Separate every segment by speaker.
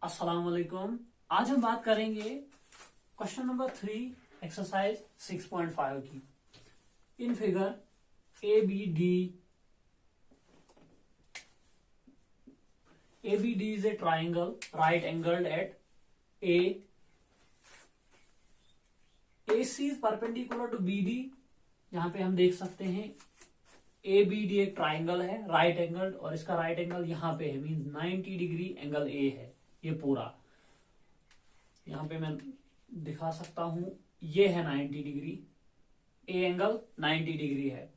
Speaker 1: अस्सलाम वालेकुम। आज हम बात करेंगे क्वेश्चन नंबर 3 एक्सरसाइज 6.5 की। In figure ABD is a triangle right angled at A. AC is perpendicular to BD। यहाँ पे हम देख सकते हैं ABD एक ट्राइंगल है राइट एंगल, और इसका राइट एंगल यहाँ पे है, मींस 90 डिग्री एंगल A है। ये पूरा यहाँ पे मैं दिखा सकता हूं, ये है 90 डिग्री, ए एंगल 90 डिग्री है।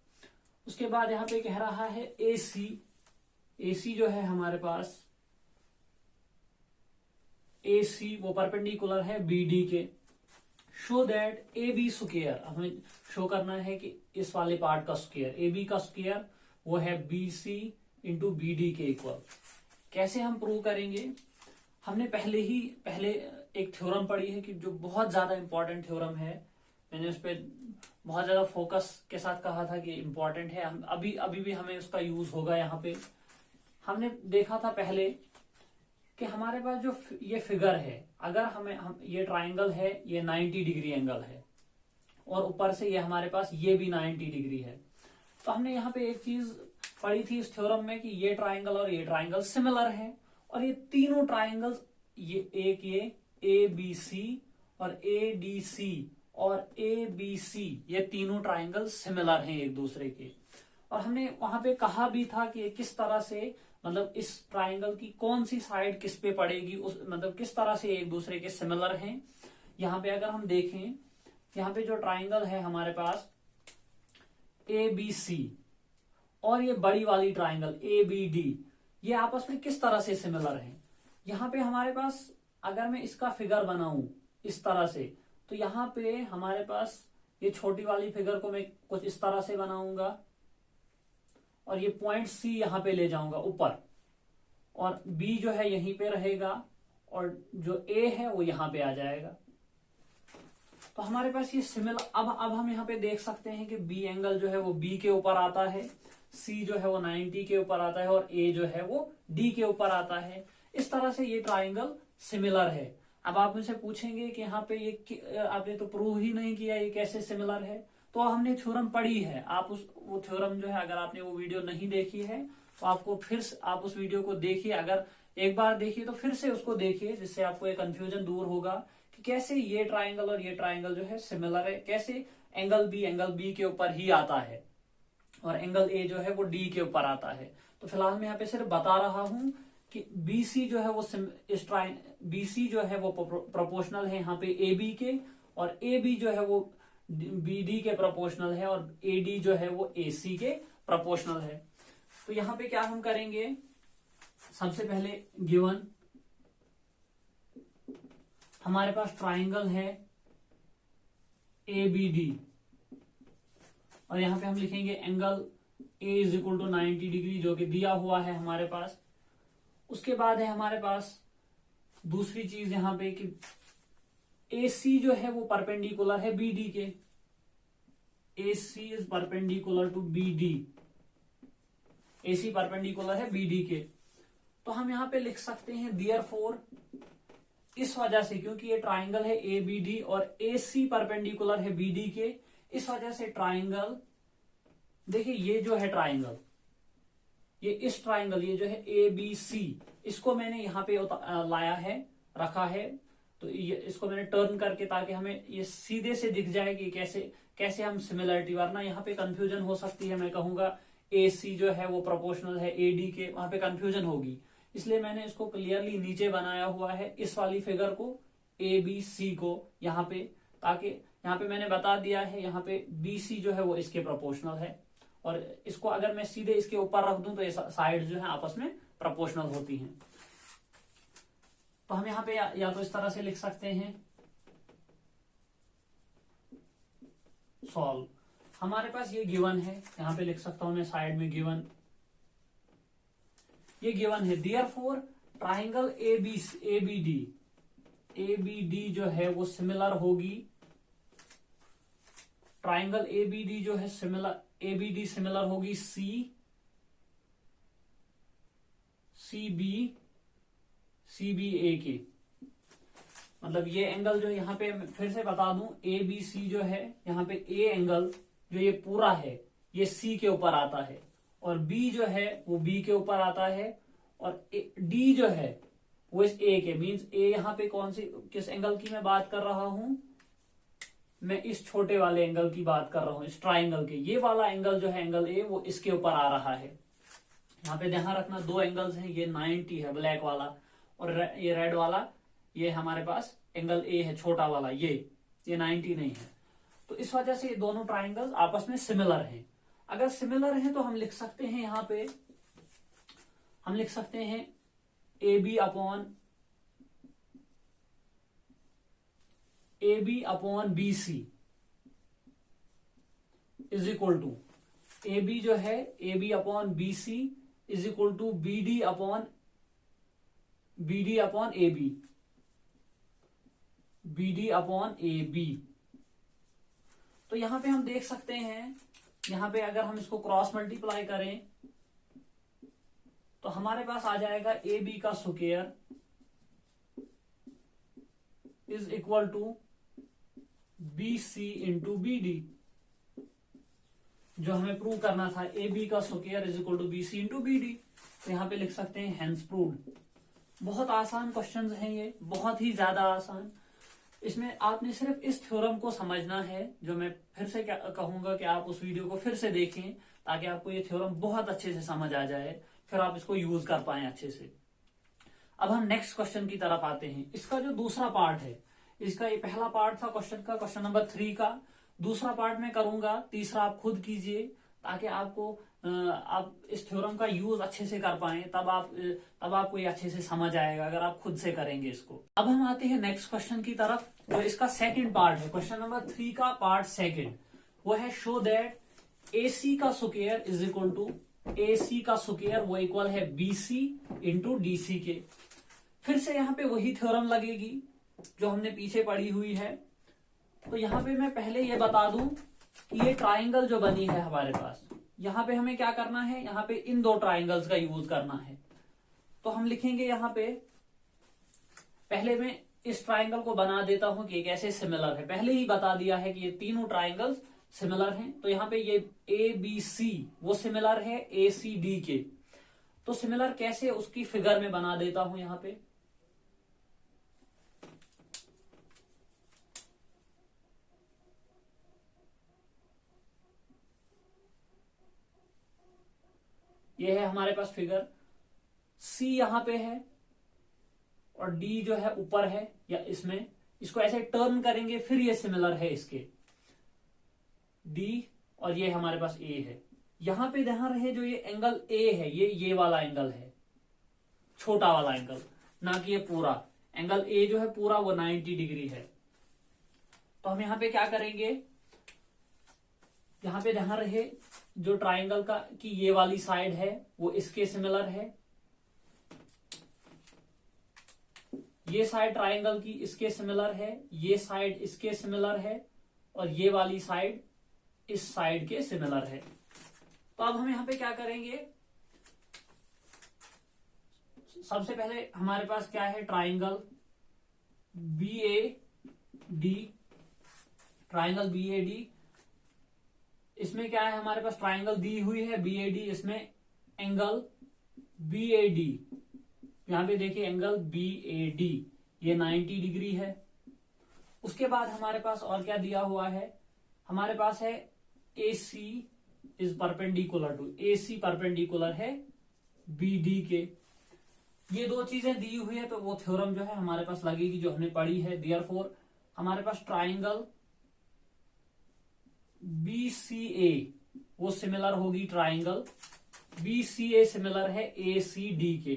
Speaker 1: उसके बाद यहाँ पे कह रहा है AC जो है हमारे पास, AC वो परपेंडिकुलर है BD के। शो दैट AB स्क्वायर, हमें शो करना है कि इस वाले पार्ट का स्क्वायर, AB का स्क्वायर वो है BC इंटू BD के इक्वल। कैसे हम प्रूव करेंगे? हमने पहले एक थ्योरम पढ़ी है कि जो बहुत ज्यादा इंपॉर्टेंट थ्योरम है, मैंने उस पर बहुत ज्यादा फोकस के साथ कहा था कि इंपॉर्टेंट है, हम अभी भी हमें उसका यूज होगा। यहाँ पे हमने देखा था पहले कि हमारे पास जो ये फिगर है, अगर हम ये ट्राइंगल है, ये 90 डिग्री एंगल है, और ऊपर से ये हमारे पास ये भी 90 डिग्री है। तो हमने यहाँ पे एक चीज पढ़ी थी इस थ्योरम में कि ये ट्राइंगल और ये ट्राइंगल सिमिलर है, और ये तीनों ट्राइंगल्स, ये ABC और ADC और ABC, ये तीनों ट्राइंगल सिमिलर हैं एक दूसरे के। और हमने वहां पे कहा भी था कि किस तरह से, मतलब इस ट्राइंगल की कौन सी साइड किस पे पड़ेगी, उस मतलब किस तरह से एक दूसरे के सिमिलर हैं। यहाँ पे अगर हम देखें, यहाँ पे जो ट्राइंगल है हमारे पास ABC और ये बड़ी वाली ट्राइंगल ABD, ये आपस में किस तरह से सिमिलर हैं। यहाँ पे हमारे पास, अगर मैं इसका फिगर बनाऊं इस तरह से, तो यहाँ पे हमारे पास ये छोटी वाली फिगर को मैं कुछ इस तरह से बनाऊंगा, और ये पॉइंट C यहाँ पे ले जाऊंगा ऊपर, और B जो है यहीं पे रहेगा, और जो A है वो यहाँ पे आ जाएगा। तो हमारे पास ये सिमिलर, अब हम यहाँ पे देख सकते हैं कि B एंगल जो है वो B के ऊपर आता है, C जो है वो 90 के ऊपर आता है, और A जो है वो D के ऊपर आता है। इस तरह से ये ट्राइंगल सिमिलर है। अब आप मुझसे पूछेंगे कि यहाँ पे ये आपने तो प्रूव ही नहीं किया, ये कैसे सिमिलर है? तो हमने थ्योरम पढ़ी है, आप वो थ्योरम जो है, अगर आपने वो वीडियो नहीं देखी है तो आपको फिर आप उस वीडियो को देखिए। अगर एक बार देखिए तो फिर से उसको देखिए, जिससे आपको एक कंफ्यूजन दूर होगा कि कैसे ये ट्राइंगल और ये ट्राइंगल जो है सिमिलर है, कैसे एंगल बी के ऊपर ही आता है और एंगल ए जो है वो डी के ऊपर आता है। तो फिलहाल मैं यहाँ पे सिर्फ बता रहा हूं कि BC जो है वो BC जो है वो प्रोपोर्शनल है यहाँ पे AB के, और AB जो है वो BD के प्रोपोर्शनल है, और AD जो है वो AC के प्रोपोर्शनल है। तो यहाँ पे क्या हम करेंगे, सबसे पहले गिवन हमारे पास ट्राइंगल है ABD, और यहाँ पे हम लिखेंगे angle A is equal to 90 degree, जो कि दिया हुआ है हमारे पास। उसके बाद है हमारे पास दूसरी चीज यहाँ पे कि AC जो है वो परपेंडिकुलर है BD के, AC is perpendicular to BD, AC perpendicular है BD के। तो हम यहाँ पे लिख सकते हैं देयरफॉर, इस वजह से, क्योंकि ये ट्राइंगल है ABD और AC परपेंडिकुलर है BD के, इस वजह से ट्राइंगल, देखिए ये जो है ट्राइंगल, ये इस ट्राइंगल, ये जो है ABC, इसको मैंने यहाँ पे लाया है, रखा है। तो ये इसको मैंने टर्न करके, ताकि हमें ये सीधे से दिख जाए कि कैसे हम सिमिलरिटी, वरना यहाँ पे कंफ्यूजन हो सकती है। मैं कहूंगा AC जो है वो प्रोपोर्शनल है AD के, वहां पे कंफ्यूजन होगी। इसलिए मैंने इसको क्लियरली नीचे बनाया हुआ है, इस वाली फिगर को, ABC को यहाँ पे, ताकि यहाँ पे मैंने बता दिया है, यहाँ पे BC जो है वो इसके प्रोपोर्शनल है, और इसको अगर मैं सीधे इसके ऊपर रख दूं तो ये साइड जो है आपस में प्रोपोर्शनल होती हैं। तो हम यहाँ पे या तो इस तरह से लिख सकते हैं, सॉल्व। हमारे पास ये गिवन है, यहाँ पे लिख सकता हूं मैं साइड में गिवन, ये गिवन है। देयरफॉर ट्राइंगल ABD जो है वो सिमिलर होगी, ट्राइंगल ABD जो है सिमिलर, ABD सिमिलर होगी CB CBA के, मतलब ये एंगल जो यहाँ पे फिर से बता दूं, ABC जो है यहाँ पे A एंगल जो ये पूरा है ये C के ऊपर आता है, और B जो है वो B के ऊपर आता है, और D जो है वो इस A के, मींस A यहाँ पे कौन सी किस एंगल की मैं बात कर रहा हूं, मैं इस छोटे वाले एंगल की बात कर रहा हूं, इस ट्राइंगल के। ये वाला एंगल जो है एंगल A वो इसके ऊपर आ रहा है। यहाँ पे ध्यान रखना दो एंगल्स हैं, ये 90 है ब्लैक वाला, और ये रेड वाला, ये हमारे पास एंगल A है छोटा वाला, ये 90 नहीं है। तो इस वजह से ये दोनों ट्राइंगल्स आपस में सिमिलर हैं। अगर सिमिलर हैं तो हम लिख सकते हैं, यहाँ पे हम लिख सकते हैं AB upon BC is equal to, AB जो है AB upon BC is equal to BD upon AB, BD upon AB। तो यहां पे हम देख सकते हैं, यहां पे अगर हम इसको क्रॉस मल्टीप्लाई करें तो हमारे पास आ जाएगा AB का square is equal to BC into BD। जो हमें प्रूव करना था, AB का square is equal to BC into BD, तो यहां पे लिख सकते हैं हेंस प्रूव्ड। बहुत आसान क्वेश्चंस हैं ये, बहुत ही ज्यादा आसान। इसमें आपने सिर्फ इस थ्योरम को समझना है, जो मैं फिर से क्या कहूंगा कि आप उस वीडियो को फिर से देखें ताकि आपको ये थ्योरम बहुत अच्छे से समझ आ जाए, फिर आप इसको यूज कर पाए अच्छे से। अब हम नेक्स्ट क्वेश्चन की तरफ आते हैं। इसका जो दूसरा पार्ट है, इसका ये पहला पार्ट था क्वेश्चन का, क्वेश्चन नंबर 3 का। दूसरा पार्ट मैं करूंगा, तीसरा आप खुद कीजिए ताकि आपको आप इस थ्योरम का यूज अच्छे से कर पाए, तब आपको ये अच्छे से समझ आएगा अगर आप खुद से करेंगे इसको। अब हम आते हैं नेक्स्ट क्वेश्चन की तरफ, जो इसका सेकंड पार्ट है, क्वेश्चन नंबर 3 का पार्ट सेकंड। वो है शो दैट AC का square is equal to, AC का स्क्वायर वो इक्वल है BC इंटू DC के। फिर से यहाँ पे वही थ्योरम लगेगी जो हमने पीछे पढ़ी हुई है। तो यहाँ पे मैं पहले ये बता दूं कि ये ट्राइंगल जो बनी है हमारे पास, यहाँ पे हमें क्या करना है, यहाँ पे इन दो ट्राइंगल्स का यूज करना है। तो हम लिखेंगे यहाँ पे, पहले मैं इस ट्राइंगल को बना देता हूं कि कैसे सिमिलर है। पहले ही बता दिया है कि ये तीनों ट्राइंगल्स सिमिलर हैं। तो यहाँ पे ये ABC वो सिमिलर है ACD के। तो सिमिलर कैसे, उसकी फिगर में बना देता हूं यहाँ पे। ये है हमारे पास फिगर, C यहां पे है और D जो है ऊपर है, या इसमें इसको ऐसे टर्न करेंगे फिर ये सिमिलर है इसके, D, और ये हमारे पास A है। यहां पे ध्यान रहे जो ये एंगल A है, ये वाला एंगल है, छोटा वाला एंगल, ना कि ये पूरा एंगल A जो है पूरा वो 90 डिग्री है। तो हम यहां पे क्या करेंगे, यहां पे ध्यान रहे जो ट्राइंगल का की ये वाली साइड है वो इसके सिमिलर है, ये साइड ट्राइंगल की इसके सिमिलर है, ये साइड इसके सिमिलर है, और ये वाली साइड इस साइड के सिमिलर है। तो अब हम यहां पे क्या करेंगे, सबसे पहले हमारे पास क्या है, ट्राइंगल BAD, ट्राइंगल BAD, इसमें क्या है हमारे पास, ट्राइंगल दी हुई है BAD, इसमें एंगल BAD, यहां पे देखिए एंगल BAD ये 90 डिग्री है। उसके बाद हमारे पास और क्या दिया हुआ है, हमारे पास है AC is perpendicular to, AC perpendicular है BD के। ये दो चीजें दी हुई है, तो वो थ्योरम जो है हमारे पास लगेगी जो हमने पढ़ी है। देयरफॉर हमारे पास ट्राइंगल BCA वो सिमिलर होगी, ट्राइंगल BCA सिमिलर है ACD के,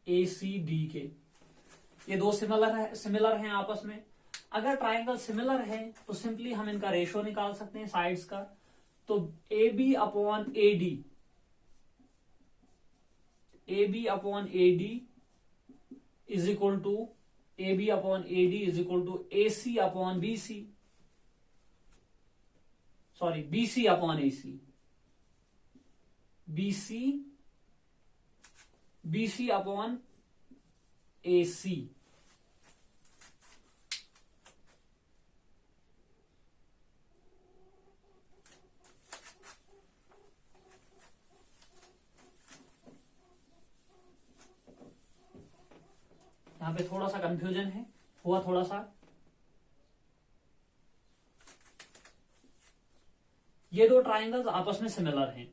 Speaker 1: ACD के। ये दो सिमिलर हैं आपस में। अगर ट्राइंगल सिमिलर है तो सिंपली हम इनका रेशो निकाल सकते हैं साइड्स का। तो AB upon AD, AB upon AD is equal to, AB upon AD is equal to AC upon BC, sorry BC upon AC, BC upon AC। यहां पे थोड़ा सा कंफ्यूजन है, हुआ थोड़ा सा। ये दो ट्राइंगल्स आपस में सिमिलर हैं,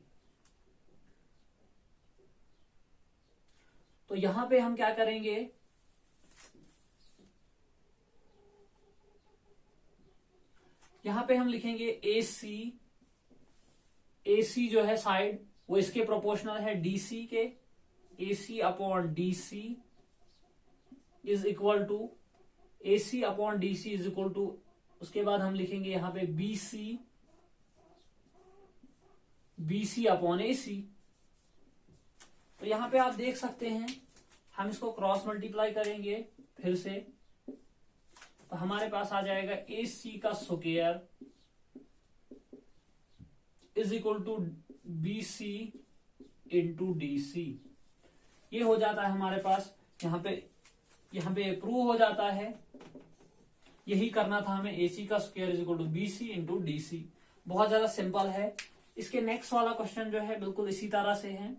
Speaker 1: तो यहां पे हम क्या करेंगे, यहां पे हम लिखेंगे AC। AC जो है साइड, वो इसके प्रोपोर्शनल है DC के। AC upon DC is equal to AC upon DC is equal to, उसके बाद हम लिखेंगे यहां पे BC अपॉन AC। तो यहां पे आप देख सकते हैं, हम इसको क्रॉस मल्टीप्लाई करेंगे फिर से, तो हमारे पास आ जाएगा AC का square is equal to BC into DC। ये हो जाता है हमारे पास, यहां पे प्रूव हो जाता है। यही करना था हमें, AC का square is equal to BC into DC। बहुत ज्यादा सिंपल है। इसके नेक्स्ट वाला क्वेश्चन जो है बिल्कुल इसी तरह से है।